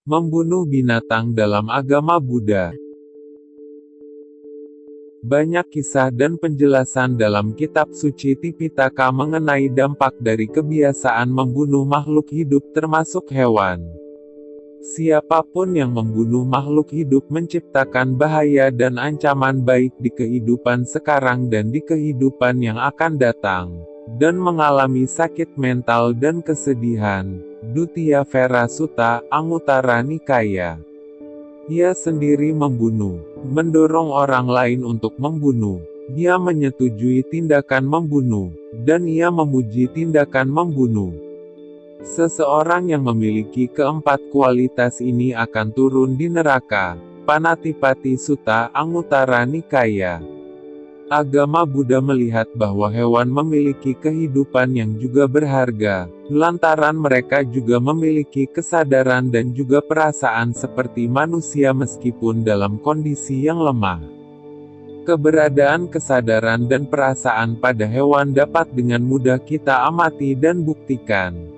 Membunuh binatang dalam agama Buddha. Banyak kisah dan penjelasan dalam kitab suci Tipitaka mengenai dampak dari kebiasaan membunuh makhluk hidup termasuk hewan. Siapapun yang membunuh makhluk hidup menciptakan bahaya dan ancaman baik di kehidupan sekarang dan di kehidupan yang akan datang, dan mengalami sakit mental dan kesedihan. Dutya Vera Sutta, Anguttara Nikaya. Ia sendiri membunuh, mendorong orang lain untuk membunuh. Ia menyetujui tindakan membunuh, dan ia memuji tindakan membunuh. Seseorang yang memiliki keempat kualitas ini akan turun di neraka. Panatipati Sutta, Anguttara Nikaya. Agama Buddha melihat bahwa hewan memiliki kehidupan yang juga berharga, lantaran mereka juga memiliki kesadaran dan juga perasaan seperti manusia meskipun dalam kondisi yang lemah. Keberadaan kesadaran dan perasaan pada hewan dapat dengan mudah kita amati dan buktikan.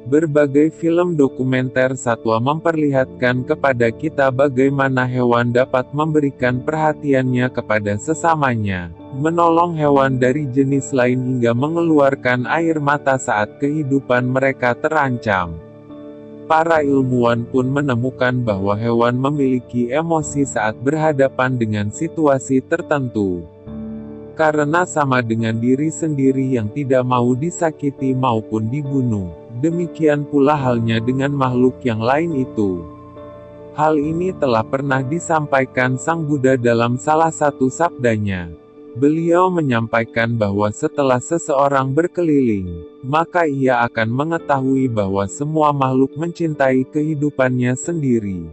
Berbagai film dokumenter satwa memperlihatkan kepada kita bagaimana hewan dapat memberikan perhatiannya kepada sesamanya, menolong hewan dari jenis lain hingga mengeluarkan air mata saat kehidupan mereka terancam. Para ilmuwan pun menemukan bahwa hewan memiliki emosi saat berhadapan dengan situasi tertentu. Karena sama dengan diri sendiri yang tidak mau disakiti maupun dibunuh. Demikian pula halnya dengan makhluk yang lain itu. Hal ini telah pernah disampaikan Sang Buddha dalam salah satu sabdanya. Beliau menyampaikan bahwa setelah seseorang berkeliling, maka ia akan mengetahui bahwa semua makhluk mencintai kehidupannya sendiri.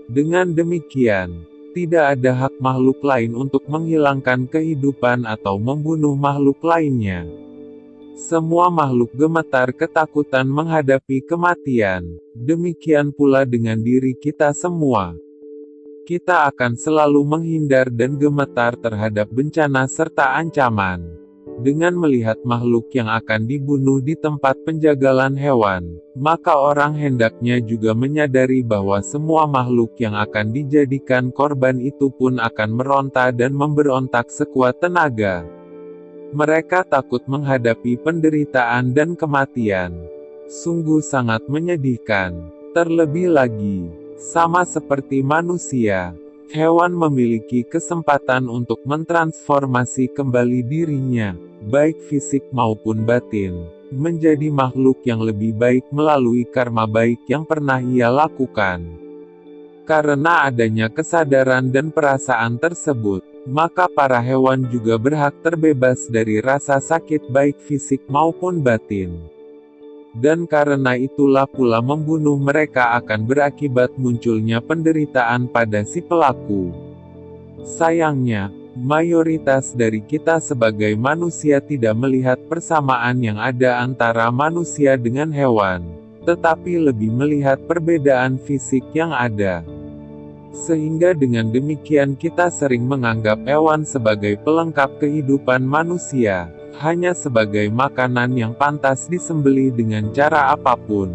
Dengan demikian, tidak ada hak makhluk lain untuk menghilangkan kehidupan atau membunuh makhluk lainnya. Semua makhluk gemetar ketakutan menghadapi kematian. Demikian pula dengan diri kita semua. Kita akan selalu menghindar dan gemetar terhadap bencana serta ancaman. Dengan melihat makhluk yang akan dibunuh di tempat penjagalan hewan, maka orang hendaknya juga menyadari bahwa semua makhluk yang akan dijadikan korban itu pun akan meronta dan memberontak sekuat tenaga. Mereka takut menghadapi penderitaan dan kematian. Sungguh sangat menyedihkan. Terlebih lagi, sama seperti manusia, hewan memiliki kesempatan untuk mentransformasi kembali dirinya, baik fisik maupun batin, menjadi makhluk yang lebih baik melalui karma baik yang pernah ia lakukan. Karena adanya kesadaran dan perasaan tersebut, maka para hewan juga berhak terbebas dari rasa sakit baik fisik maupun batin. Dan karena itulah pula membunuh mereka akan berakibat munculnya penderitaan pada si pelaku. Sayangnya, mayoritas dari kita sebagai manusia tidak melihat persamaan yang ada antara manusia dengan hewan, tetapi lebih melihat perbedaan fisik yang ada. Sehingga dengan demikian kita sering menganggap hewan sebagai pelengkap kehidupan manusia, hanya sebagai makanan yang pantas disembelih dengan cara apapun.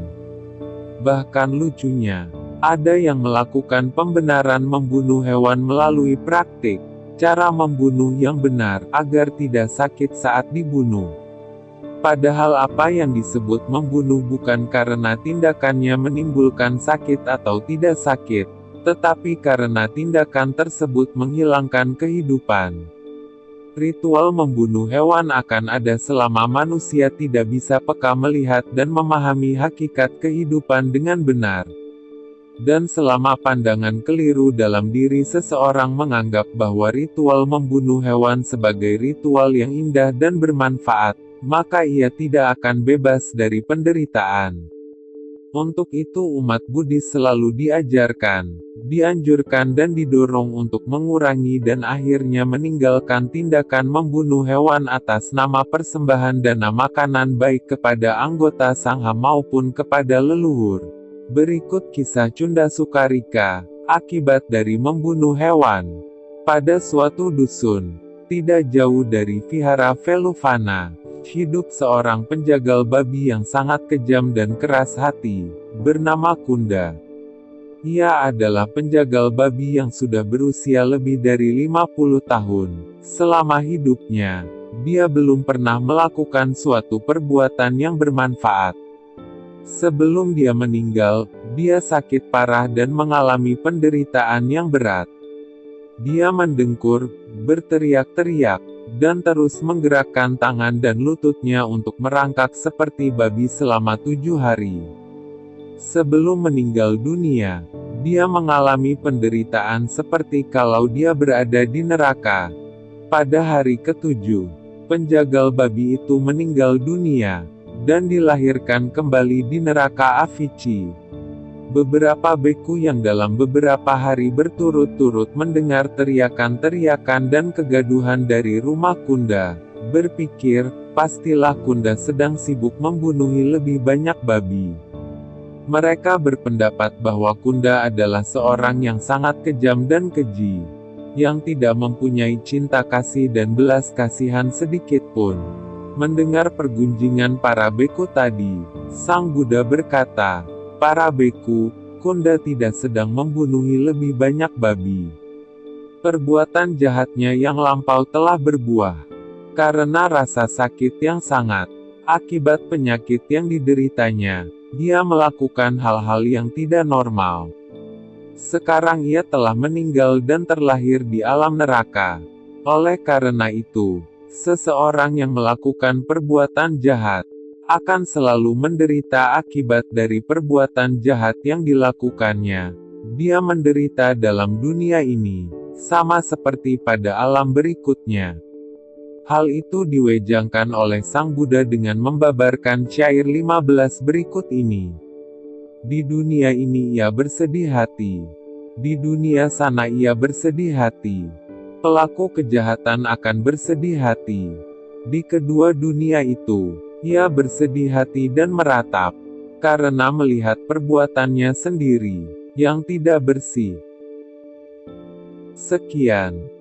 Bahkan lucunya, ada yang melakukan pembenaran membunuh hewan melalui praktik cara membunuh yang benar agar tidak sakit saat dibunuh. Padahal apa yang disebut membunuh bukan karena tindakannya menimbulkan sakit atau tidak sakit, tetapi karena tindakan tersebut menghilangkan kehidupan. Ritual membunuh hewan akan ada selama manusia tidak bisa peka melihat dan memahami hakikat kehidupan dengan benar. Dan selama pandangan keliru dalam diri seseorang menganggap bahwa ritual membunuh hewan sebagai ritual yang indah dan bermanfaat, maka ia tidak akan bebas dari penderitaan. Untuk itu umat Buddhis selalu diajarkan, dianjurkan dan didorong untuk mengurangi dan akhirnya meninggalkan tindakan membunuh hewan atas nama persembahan dana makanan baik kepada anggota sangha maupun kepada leluhur. Berikut kisah Cunda Sukarika, akibat dari membunuh hewan. Pada suatu dusun, tidak jauh dari vihara Veluvana, hidup seorang penjagal babi yang sangat kejam dan keras hati, bernama Kunda. Ia adalah penjagal babi yang sudah berusia lebih dari 50 tahun. Selama hidupnya, dia belum pernah melakukan suatu perbuatan yang bermanfaat. Sebelum dia meninggal, dia sakit parah dan mengalami penderitaan yang berat. Dia mendengkur, berteriak-teriak, dan terus menggerakkan tangan dan lututnya untuk merangkak seperti babi selama 7 hari. Sebelum meninggal dunia, dia mengalami penderitaan seperti kalau dia berada di neraka. Pada hari ke-7, penjagal babi itu meninggal dunia, dan dilahirkan kembali di neraka Avici. Beberapa beku yang dalam beberapa hari berturut-turut mendengar teriakan-teriakan dan kegaduhan dari rumah Kunda, berpikir, pastilah Kunda sedang sibuk membunuhi lebih banyak babi. Mereka berpendapat bahwa Kunda adalah seorang yang sangat kejam dan keji, yang tidak mempunyai cinta kasih dan belas kasihan sedikit pun. Mendengar pergunjingan para beku tadi, Sang Buddha berkata, "Para beku, Kunda tidak sedang membunuhi lebih banyak babi. Perbuatan jahatnya yang lampau telah berbuah. Karena rasa sakit yang sangat, akibat penyakit yang dideritanya, dia melakukan hal-hal yang tidak normal. Sekarang ia telah meninggal dan terlahir di alam neraka. Oleh karena itu, seseorang yang melakukan perbuatan jahat akan selalu menderita akibat dari perbuatan jahat yang dilakukannya. Dia menderita dalam dunia ini, sama seperti pada alam berikutnya." Hal itu diwejangkan oleh Sang Buddha dengan membabarkan syair 15 berikut ini. Di dunia ini ia bersedih hati. Di dunia sana ia bersedih hati. Pelaku kejahatan akan bersedih hati. Di kedua dunia itu, ia bersedih hati dan meratap, karena melihat perbuatannya sendiri, yang tidak bersih. Sekian.